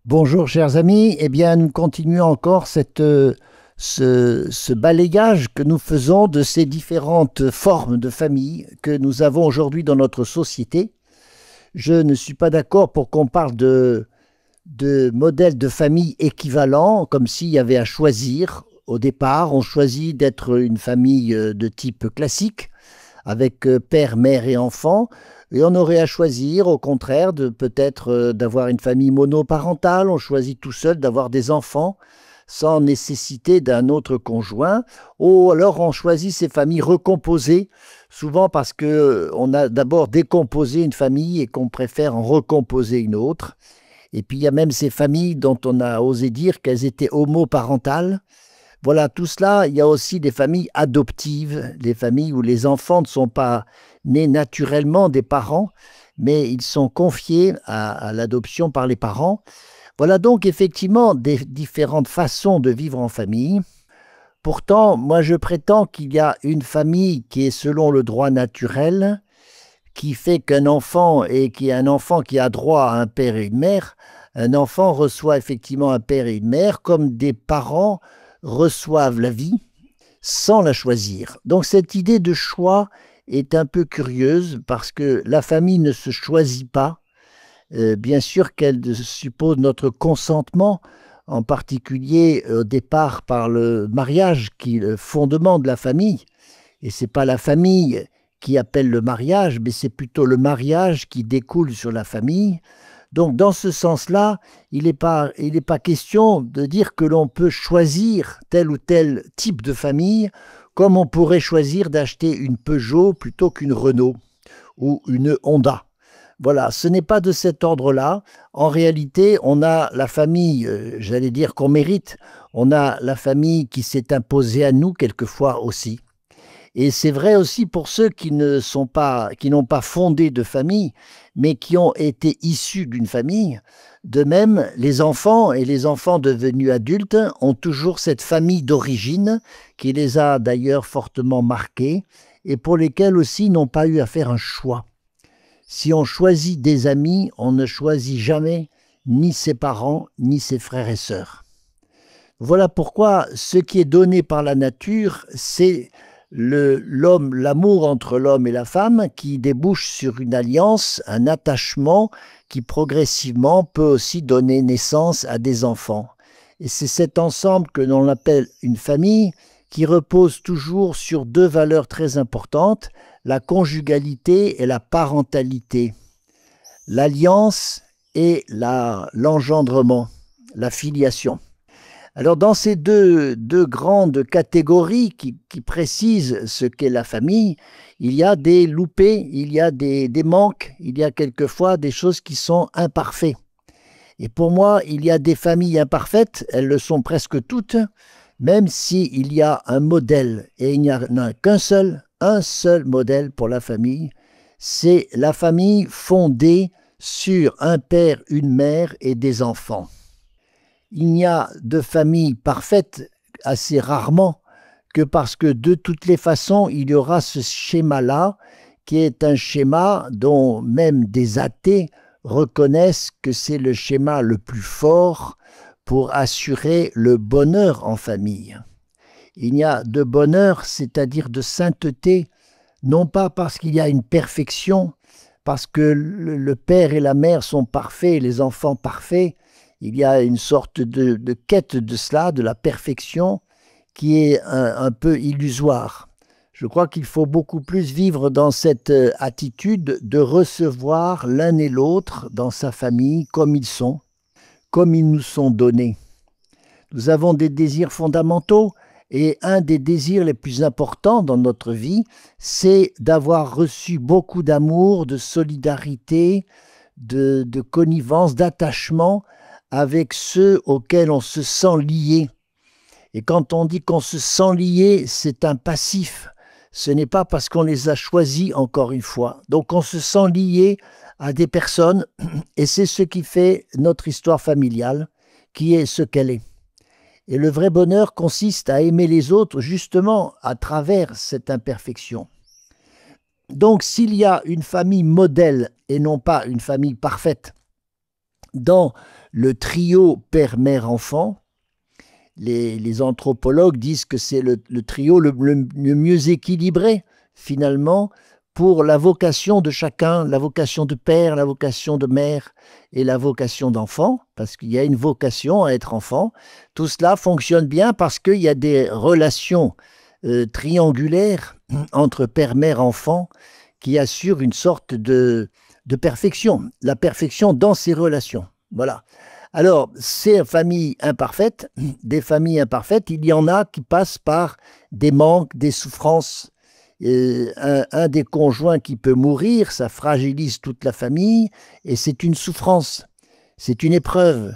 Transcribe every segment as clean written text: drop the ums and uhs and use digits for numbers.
Bonjour chers amis, eh bien nous continuons encore ce balayage que nous faisons de ces différentes formes de famille que nous avons aujourd'hui dans notre société. Je ne suis pas d'accord pour qu'on parle de modèles de famille équivalents, comme s'il y avait à choisir. Au départ, on choisit d'être une famille de type classique, avec père, mère et enfants. Et on aurait à choisir, au contraire, de peut-être d'avoir une famille monoparentale. On choisit tout seul d'avoir des enfants sans nécessité d'un autre conjoint. Ou alors on choisit ces familles recomposées, souvent parce que on a d'abord décomposé une famille et qu'on préfère en recomposer une autre. Et puis il y a même ces familles dont on a osé dire qu'elles étaient homoparentales. Voilà, tout cela, il y a aussi des familles adoptives, des familles où les enfants ne sont pas nés naturellement des parents, mais ils sont confiés à l'adoption par les parents. Voilà donc effectivement des différentes façons de vivre en famille. Pourtant, moi je prétends qu'il y a une famille qui est selon le droit naturel, qui fait qu'un enfant et qui est un enfant qui a droit à un père et une mère, un enfant reçoit effectivement un père et une mère comme des parents reçoivent la vie sans la choisir. Donc cette idée de choix est un peu curieuse parce que la famille ne se choisit pas. Bien sûr qu'elle suppose notre consentement, en particulier au départ par le mariage qui est le fondement de la famille. Et ce n'est pas la famille qui appelle le mariage, mais c'est plutôt le mariage qui découle sur la famille. Donc, dans ce sens-là, il n'est pas question de dire que l'on peut choisir tel ou tel type de famille, comme on pourrait choisir d'acheter une Peugeot plutôt qu'une Renault ou une Honda. Voilà, ce n'est pas de cet ordre-là. En réalité, on a la famille, j'allais dire qu'on mérite, on a la famille qui s'est imposée à nous quelquefois aussi. Et c'est vrai aussi pour ceux qui n'ont pas fondé de famille, mais qui ont été issus d'une famille. De même, les enfants et les enfants devenus adultes ont toujours cette famille d'origine qui les a d'ailleurs fortement marqués et pour lesquels aussi n'ont pas eu à faire un choix. Si on choisit des amis, on ne choisit jamais ni ses parents, ni ses frères et sœurs. Voilà pourquoi ce qui est donné par la nature, c'est l'amour entre l'homme et la femme qui débouche sur une alliance, un attachement qui progressivement peut aussi donner naissance à des enfants. Et c'est cet ensemble que l'on appelle une famille qui repose toujours sur deux valeurs très importantes, la conjugalité et la parentalité, l'alliance et l'engendrement, la filiation. Alors dans ces deux grandes catégories qui précisent ce qu'est la famille, il y a des loupés, il y a des manques, il y a quelquefois des choses qui sont imparfaites. Et pour moi, il y a des familles imparfaites, elles le sont presque toutes, même s'il y a un modèle, et il n'y en a qu'un seul, un seul modèle pour la famille, c'est la famille fondée sur un père, une mère et des enfants. Il n'y a de famille parfaite assez rarement que parce que de toutes les façons, il y aura ce schéma-là qui est un schéma dont même des athées reconnaissent que c'est le schéma le plus fort pour assurer le bonheur en famille. Il y a de bonheur, c'est-à-dire de sainteté, non pas parce qu'il y a une perfection, parce que le père et la mère sont parfaits, les enfants parfaits. Il y a une sorte de quête de cela, de la perfection, qui est un peu illusoire. Je crois qu'il faut beaucoup plus vivre dans cette attitude de recevoir l'un et l'autre dans sa famille comme ils sont, comme ils nous sont donnés. Nous avons des désirs fondamentaux et un des désirs les plus importants dans notre vie, c'est d'avoir reçu beaucoup d'amour, de solidarité, de connivence, d'attachement avec ceux auxquels on se sent lié. Et quand on dit qu'on se sent lié, c'est un passif. Ce n'est pas parce qu'on les a choisis, encore une fois. Donc on se sent lié à des personnes, et c'est ce qui fait notre histoire familiale, qui est ce qu'elle est. Et le vrai bonheur consiste à aimer les autres justement à travers cette imperfection. Donc s'il y a une famille modèle et non pas une famille parfaite, dans le trio père, mère, enfant. Les anthropologues disent que c'est le trio le mieux équilibré, finalement, pour la vocation de chacun, la vocation de père, la vocation de mère et la vocation d'enfant, parce qu'il y a une vocation à être enfant. Tout cela fonctionne bien parce qu'il y a des relations triangulaires entre père, mère, enfant qui assurent une sorte de perfection, la perfection dans ces relations. Voilà. Alors, ces familles imparfaites, des familles imparfaites, il y en a qui passent par des manques, des souffrances. Un des conjoints qui peut mourir, ça fragilise toute la famille et c'est une souffrance, c'est une épreuve.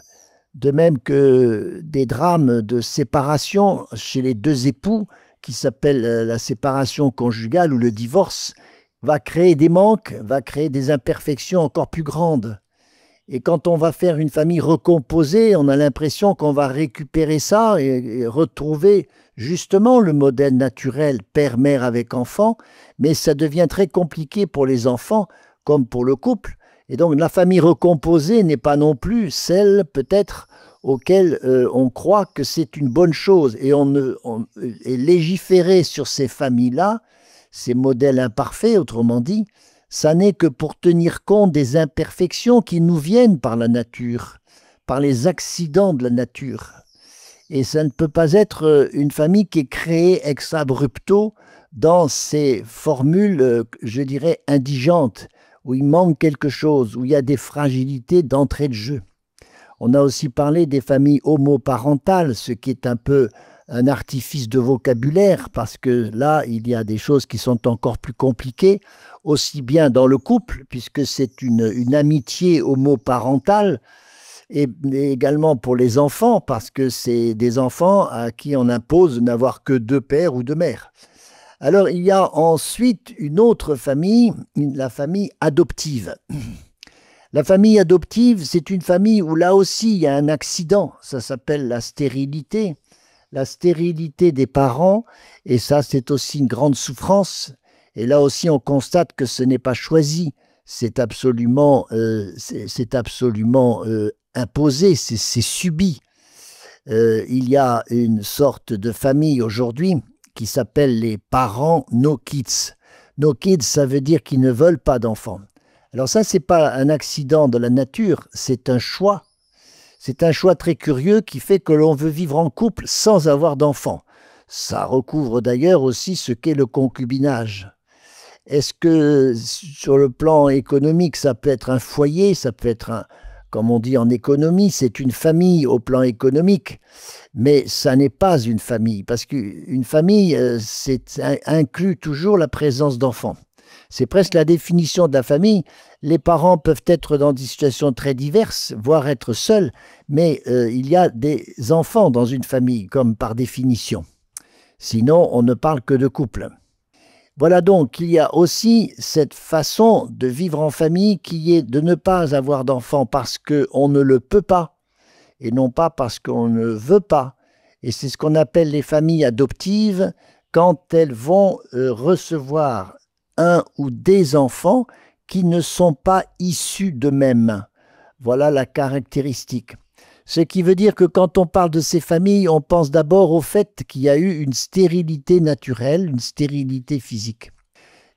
De même que des drames de séparation chez les deux époux, qui s'appellent la séparation conjugale ou le divorce, va créer des manques, va créer des imperfections encore plus grandes. Et quand on va faire une famille recomposée, on a l'impression qu'on va récupérer ça et retrouver justement le modèle naturel père-mère avec enfant, mais ça devient très compliqué pour les enfants comme pour le couple. Et donc la famille recomposée n'est pas non plus celle peut-être auquel on croit que c'est une bonne chose. Et et légiférer sur ces familles-là, ces modèles imparfaits, autrement dit, ça n'est que pour tenir compte des imperfections qui nous viennent par la nature, par les accidents de la nature. Et ça ne peut pas être une famille qui est créée ex abrupto dans ces formules, je dirais, indigentes, où il manque quelque chose, où il y a des fragilités d'entrée de jeu. On a aussi parlé des familles homoparentales, ce qui est un peu un artifice de vocabulaire, parce que là, il y a des choses qui sont encore plus compliquées, aussi bien dans le couple, puisque c'est une amitié homoparentale, et également pour les enfants, parce que c'est des enfants à qui on impose de n'avoir que deux pères ou deux mères. Alors, il y a ensuite une autre famille, la famille adoptive. La famille adoptive, c'est une famille où là aussi, il y a un accident, ça s'appelle la stérilité des parents, et ça, c'est aussi une grande souffrance. Et là aussi, on constate que ce n'est pas choisi, c'est absolument imposé, c'est subi. Il y a une sorte de famille aujourd'hui qui s'appelle les parents no kids. No kids, ça veut dire qu'ils ne veulent pas d'enfants. Alors ça, ce n'est pas un accident de la nature, c'est un choix. C'est un choix très curieux qui fait que l'on veut vivre en couple sans avoir d'enfants. Ça recouvre d'ailleurs aussi ce qu'est le concubinage. Est-ce que sur le plan économique, ça peut être un foyer, ça peut être comme on dit en économie, c'est une famille au plan économique, mais ça n'est pas une famille, parce qu'une famille, inclut toujours la présence d'enfants. C'est presque la définition de la famille. Les parents peuvent être dans des situations très diverses, voire être seuls, mais il y a des enfants dans une famille, comme par définition. Sinon, on ne parle que de couple. Voilà donc, il y a aussi cette façon de vivre en famille qui est de ne pas avoir d'enfants parce qu'on ne le peut pas, et non pas parce qu'on ne veut pas. Et c'est ce qu'on appelle les familles adoptives quand elles vont recevoir un ou des enfants qui ne sont pas issus d'eux-mêmes. Voilà la caractéristique. Ce qui veut dire que quand on parle de ces familles, on pense d'abord au fait qu'il y a eu une stérilité naturelle, une stérilité physique.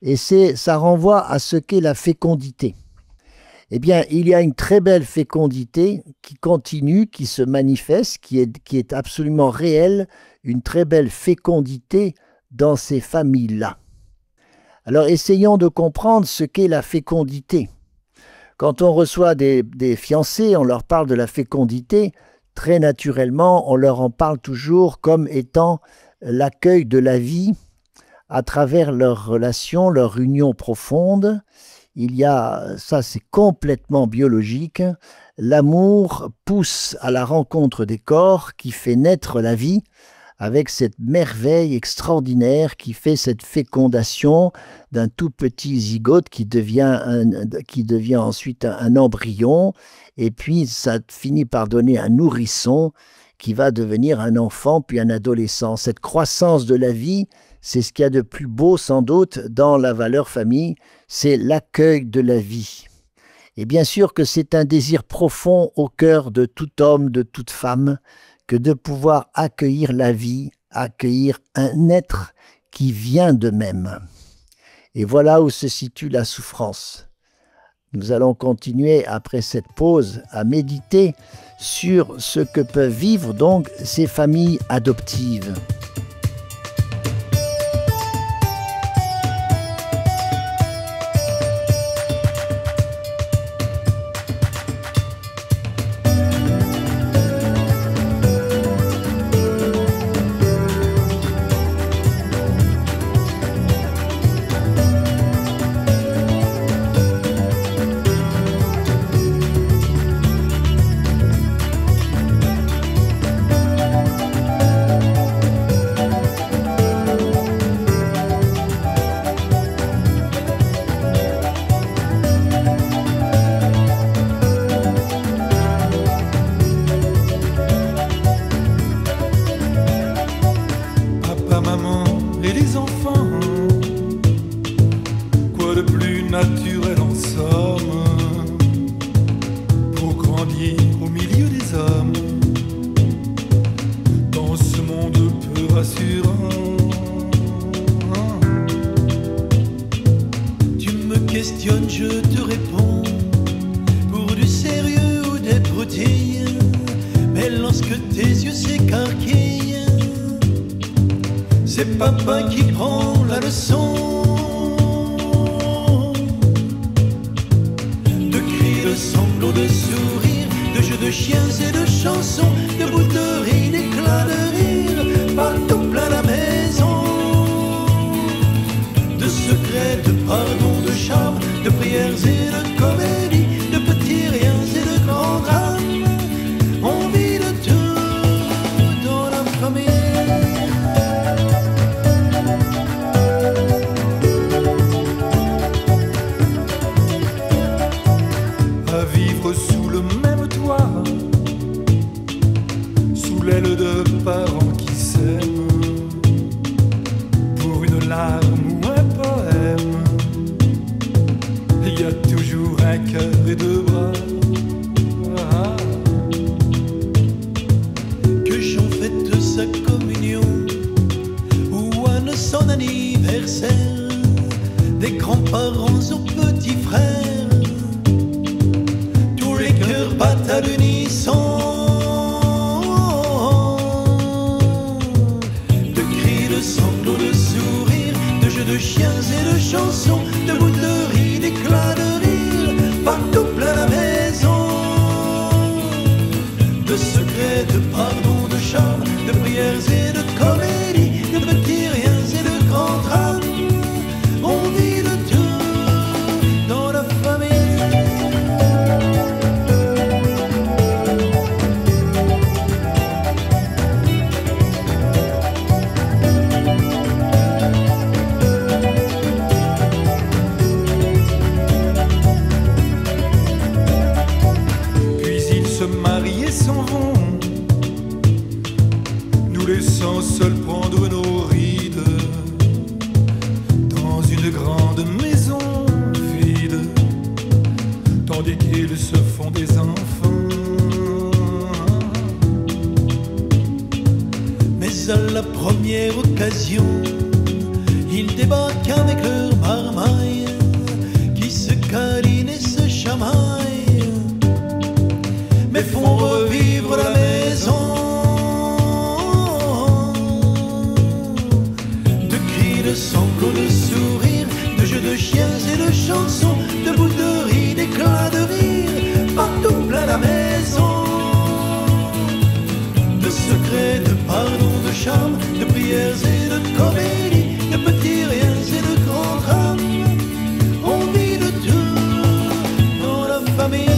Et ça renvoie à ce qu'est la fécondité. Eh bien, il y a une très belle fécondité qui continue, qui se manifeste, qui est absolument réelle, une très belle fécondité dans ces familles-là. Alors, essayons de comprendre ce qu'est la fécondité. Quand on reçoit des fiancés, on leur parle de la fécondité, très naturellement, on leur en parle toujours comme étant l'accueil de la vie à travers leur relation, leur union profonde. Il y a, ça c'est complètement biologique, l'amour pousse à la rencontre des corps qui fait naître la vie, avec cette merveille extraordinaire qui fait cette fécondation d'un tout petit zygote qui devient ensuite un embryon, et puis ça finit par donner un nourrisson qui va devenir un enfant, puis un adolescent. Cette croissance de la vie, c'est ce qu'il y a de plus beau sans doute dans la valeur famille, c'est l'accueil de la vie. Et bien sûr que c'est un désir profond au cœur de tout homme, de toute femme, que de pouvoir accueillir la vie, accueillir un être qui vient d'eux-mêmes. Et voilà où se situe la souffrance. Nous allons continuer après cette pause à méditer sur ce que peuvent vivre donc ces familles adoptives. C'est papa qui prend la leçon de cris, de sanglots, de sourires, de jeux de chiens et de chansons, de bouts de rire, d'éclats de rire, partout plein la maison, de secrets, de pardon, de charme, de prières et de comédies, de petits riens et de grands drames. On vit de tout dans la famille. Sous le même toit, sous l'aile de parents qui s'aiment, pour une larme ou un poème, il y a toujours un cœur et deux bras. Que Jean fête sa communion ou Anne son anniversaire, des grands-parents aux petits frères, battent à l'unisson, de cris, de sanglots, de sourires, de jeux de chiens et de chansons, de bouts de rire, d'éclats de rire, partout plein la maison, de secrets, de pardon, de charme, de prières et de comédies, de petits riens et de grands drames. On vit de tout dans la famille. S'en vont, nous laissant seuls prendre nos rides dans une grande maison vide, tandis qu'ils se font des enfants. Mais à la première occasion, ils débarquent avec leur marmaille, qui se câlinent et se chamaillent, mais font revivre la maison, de cris, de sanglots, de sourires, de jeux de chiens et de chansons, de bouts de rire, d'éclats de rire, partout plein la maison, de secrets, de pardon, de charme, de prières et de comédies, de petits riens et de grands drames. On vit de tout dans la famille.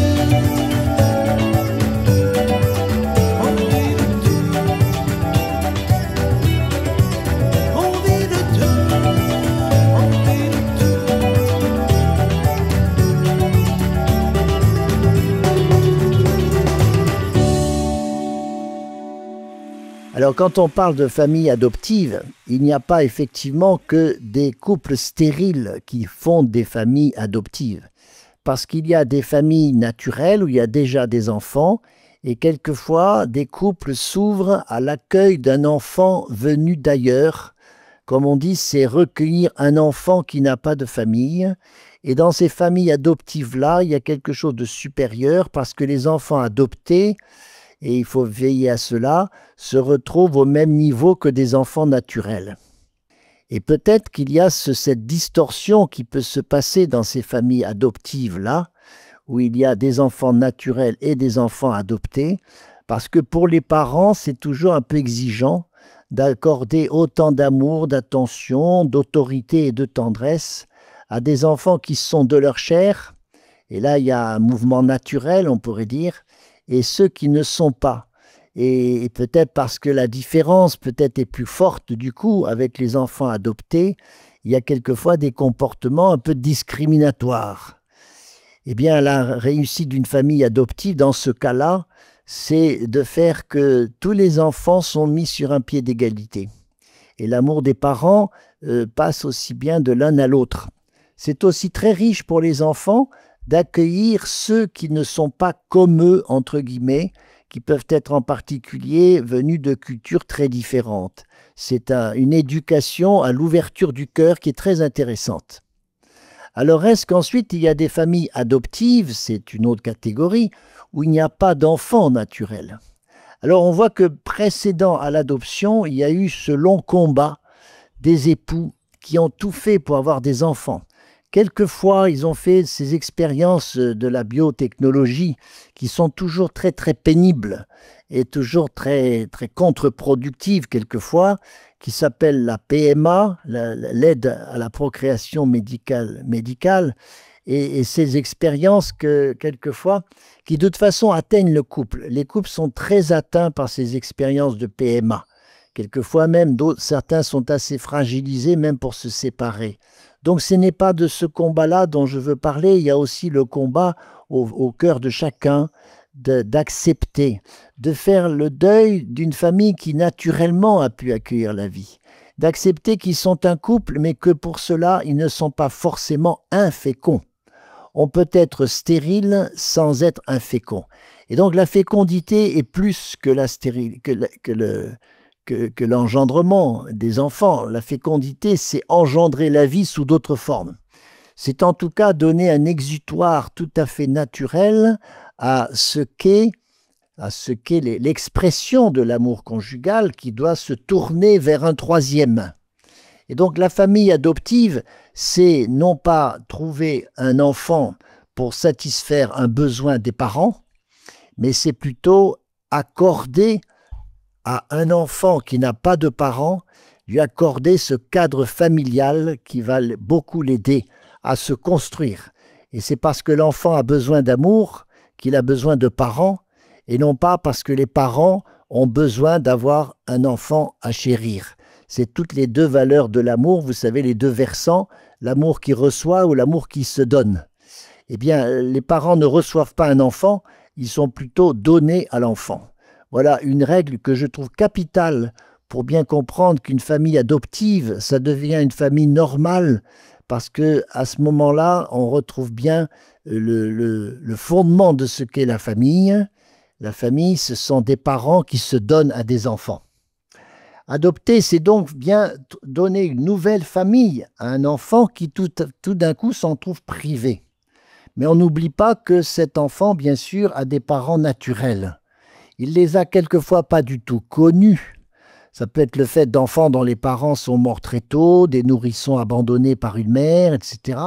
Alors quand on parle de famille adoptive, il n'y a pas effectivement que des couples stériles qui fondent des familles adoptives. parce qu'il y a des familles naturelles où il y a déjà des enfants et quelquefois des couples s'ouvrent à l'accueil d'un enfant venu d'ailleurs. Comme on dit, c'est recueillir un enfant qui n'a pas de famille. Et dans ces familles adoptives-là, il y a quelque chose de supérieur parce que les enfants adoptés, et il faut veiller à cela, se retrouvent au même niveau que des enfants naturels. Et peut-être qu'il y a cette distorsion qui peut se passer dans ces familles adoptives-là, où il y a des enfants naturels et des enfants adoptés, parce que pour les parents, c'est toujours un peu exigeant d'accorder autant d'amour, d'attention, d'autorité et de tendresse à des enfants qui sont de leur chair, et là il y a un mouvement naturel, on pourrait dire, et ceux qui ne sont pas. Et peut-être parce que la différence peut-être est plus forte du coup avec les enfants adoptés, il y a quelquefois des comportements un peu discriminatoires. Eh bien, la réussite d'une famille adoptive, dans ce cas-là, c'est de faire que tous les enfants sont mis sur un pied d'égalité. Et l'amour des parents passe aussi bien de l'un à l'autre. C'est aussi très riche pour les enfants d'accueillir ceux qui ne sont pas comme eux, entre guillemets, qui peuvent être en particulier venus de cultures très différentes. C'est une éducation à l'ouverture du cœur qui est très intéressante. Alors est-ce qu'ensuite il y a des familles adoptives, c'est une autre catégorie, où il n'y a pas d'enfants naturels? Alors on voit que précédent à l'adoption, il y a eu ce long combat des époux qui ont tout fait pour avoir des enfants. Quelquefois, ils ont fait ces expériences de la biotechnologie qui sont toujours très très pénibles et toujours très très contre-productives quelquefois, qui s'appelle la PMA, l'aide à la procréation médicale, et ces expériences que quelquefois, qui de toute façon atteignent le couple. Les couples sont très atteints par ces expériences de PMA. Quelquefois même, certains sont assez fragilisés même pour se séparer. Donc ce n'est pas de ce combat-là dont je veux parler, il y a aussi le combat au cœur de chacun d'accepter, de faire le deuil d'une famille qui naturellement a pu accueillir la vie, d'accepter qu'ils sont un couple, mais que pour cela, ils ne sont pas forcément inféconds. On peut être stérile sans être infécond. Et donc la fécondité est plus que l'engendrement des enfants. La fécondité, c'est engendrer la vie sous d'autres formes. C'est en tout cas donner un exutoire tout à fait naturel à ce qu'est l'expression de l'amour conjugal qui doit se tourner vers un troisième. Et donc la famille adoptive, c'est non pas trouver un enfant pour satisfaire un besoin des parents, mais c'est plutôt accorder à un enfant qui n'a pas de parents, lui accorder ce cadre familial qui va beaucoup l'aider à se construire. Et c'est parce que l'enfant a besoin d'amour qu'il a besoin de parents, et non pas parce que les parents ont besoin d'avoir un enfant à chérir. C'est toutes les deux valeurs de l'amour, vous savez, les deux versants, l'amour qui reçoit ou l'amour qui se donne. Eh bien, les parents ne reçoivent pas un enfant, ils sont plutôt donnés à l'enfant. Voilà une règle que je trouve capitale pour bien comprendre qu'une famille adoptive, ça devient une famille normale, parce que à ce moment-là, on retrouve bien le fondement de ce qu'est la famille. La famille, ce sont des parents qui se donnent à des enfants. Adopter, c'est donc bien donner une nouvelle famille à un enfant qui tout d'un coup s'en trouve privé. Mais on n'oublie pas que cet enfant, bien sûr, a des parents naturels. Il les a quelquefois pas du tout connus. Ça peut être le fait d'enfants dont les parents sont morts très tôt, des nourrissons abandonnés par une mère, etc.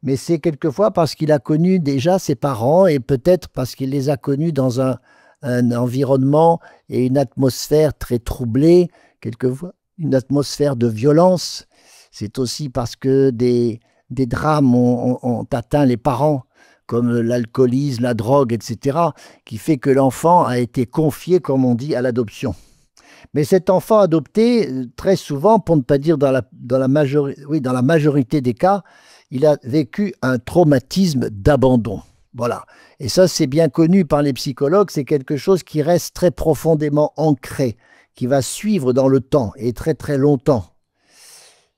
Mais c'est quelquefois parce qu'il a connu déjà ses parents et peut-être parce qu'il les a connus dans un environnement et une atmosphère très troublée, quelquefois une atmosphère de violence. C'est aussi parce que des drames ont atteint les parents, comme l'alcoolisme, la drogue, etc., qui fait que l'enfant a été confié, comme on dit, à l'adoption. Mais cet enfant adopté, très souvent, pour ne pas dire dans la majorité des cas, il a vécu un traumatisme d'abandon. Voilà. Et ça, c'est bien connu par les psychologues, c'est quelque chose qui reste très profondément ancré, qui va suivre dans le temps et très très longtemps.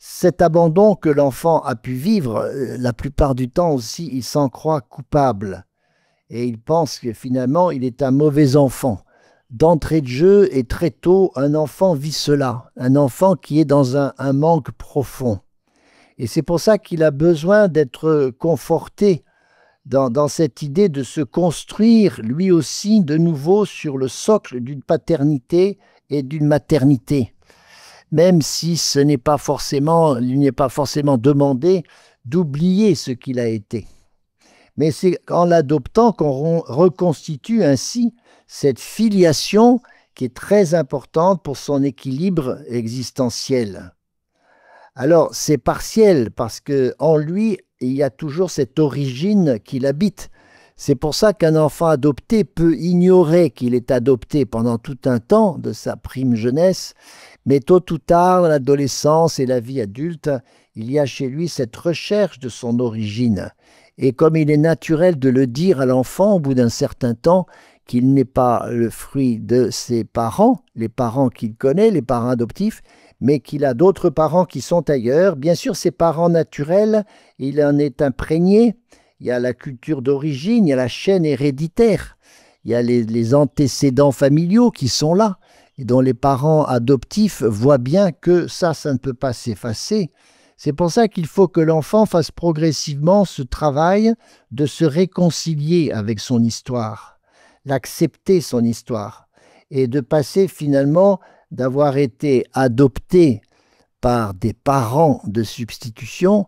Cet abandon que l'enfant a pu vivre, la plupart du temps aussi, il s'en croit coupable. Et il pense que finalement, il est un mauvais enfant. D'entrée de jeu et très tôt, un enfant vit cela. Un enfant qui est dans un manque profond. Et c'est pour ça qu'il a besoin d'être conforté dans cette idée de se construire lui aussi de nouveau sur le socle d'une paternité et d'une maternité. Même si il n'est pas forcément demandé d'oublier ce qu'il a été. Mais c'est en l'adoptant qu'on reconstitue ainsi cette filiation qui est très importante pour son équilibre existentiel. Alors, c'est partiel parce qu'en lui, il y a toujours cette origine qui l'habite. C'est pour ça qu'un enfant adopté peut ignorer qu'il est adopté pendant tout un temps de sa prime jeunesse, mais tôt ou tard, dans l'adolescence et la vie adulte, il y a chez lui cette recherche de son origine. Et comme il est naturel de le dire à l'enfant au bout d'un certain temps, qu'il n'est pas le fruit de ses parents, les parents qu'il connaît, les parents adoptifs, mais qu'il a d'autres parents qui sont ailleurs. Bien sûr, ses parents naturels, il en est imprégné. Il y a la culture d'origine, il y a la chaîne héréditaire, il y a les antécédents familiaux qui sont là, et dont les parents adoptifs voient bien que ça ne peut pas s'effacer. C'est pour ça qu'il faut que l'enfant fasse progressivement ce travail de se réconcilier avec son histoire, d'accepter son histoire, et de passer finalement d'avoir été adopté par des parents de substitution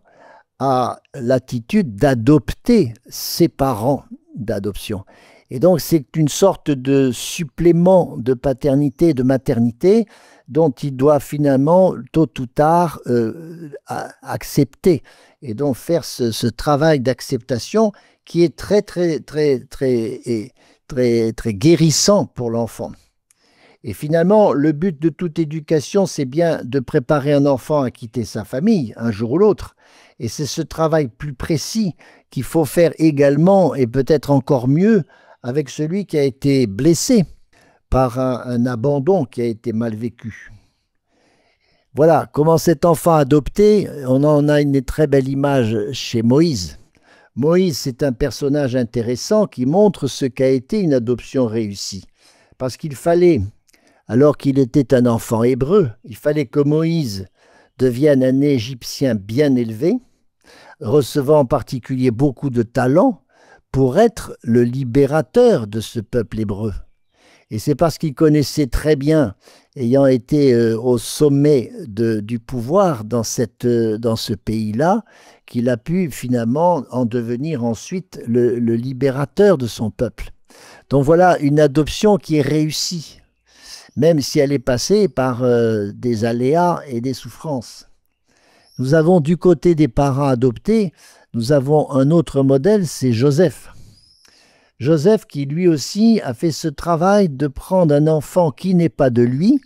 à l'attitude d'adopter ses parents d'adoption. Et donc c'est une sorte de supplément de paternité, de maternité, dont il doit finalement, tôt ou tard, accepter. Et donc faire ce travail d'acceptation qui est très guérissant pour l'enfant. Et finalement, le but de toute éducation, c'est bien de préparer un enfant à quitter sa famille, un jour ou l'autre. Et c'est ce travail plus précis qu'il faut faire également, et peut-être encore mieux, avec celui qui a été blessé par un abandon qui a été mal vécu. Voilà comment cet enfant adopté, on en a une très belle image chez Moïse. Moïse, c'est un personnage intéressant qui montre ce qu'a été une adoption réussie. Parce qu'il fallait, alors qu'il était un enfant hébreu, il fallait que Moïse devienne un Égyptien bien élevé, recevant en particulier beaucoup de talent pour être le libérateur de ce peuple hébreu. Et c'est parce qu'il connaissait très bien, ayant été au sommet du pouvoir dans ce pays-là, qu'il a pu finalement en devenir ensuite le libérateur de son peuple. Donc voilà une adoption qui est réussie, même si elle est passée par des aléas et des souffrances. Nous avons du côté des parents adoptés, nous avons un autre modèle, c'est Joseph. Joseph qui lui aussi a fait ce travail de prendre un enfant qui n'est pas de lui,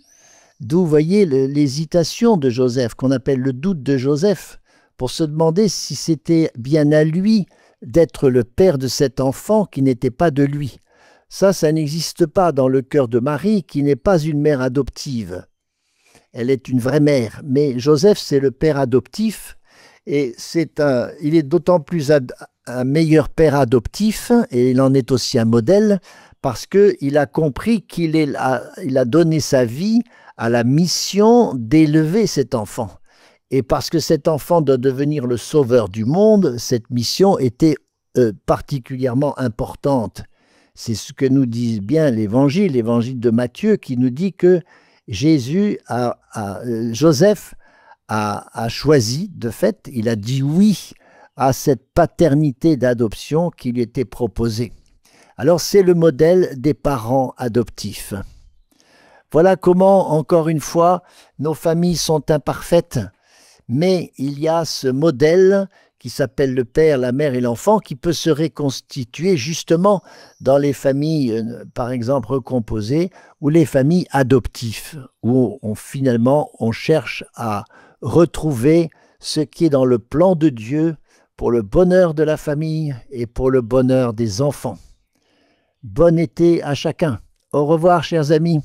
d'où vous voyez l'hésitation de Joseph, qu'on appelle le doute de Joseph, pour se demander si c'était bien à lui d'être le père de cet enfant qui n'était pas de lui. Ça n'existe pas dans le cœur de Marie, qui n'est pas une mère adoptive. Elle est une vraie mère, mais Joseph, c'est le père adoptif, et il est d'autant plus un meilleur père adoptif, et il en est aussi un modèle, parce qu'il a compris il a donné sa vie à la mission d'élever cet enfant. Et parce que cet enfant doit devenir le sauveur du monde, cette mission était particulièrement importante. C'est ce que nous dit bien l'évangile de Matthieu, qui nous dit que Joseph a choisi, de fait, il a dit oui à cette paternité d'adoption qui lui était proposée. Alors c'est le modèle des parents adoptifs. Voilà comment, encore une fois, nos familles sont imparfaites, mais il y a ce modèle qui s'appelle le père, la mère et l'enfant, qui peut se reconstituer justement dans les familles, par exemple, recomposées, ou les familles adoptives, où finalement on cherche à retrouver ce qui est dans le plan de Dieu pour le bonheur de la famille et pour le bonheur des enfants. Bon été à chacun. Au revoir, chers amis.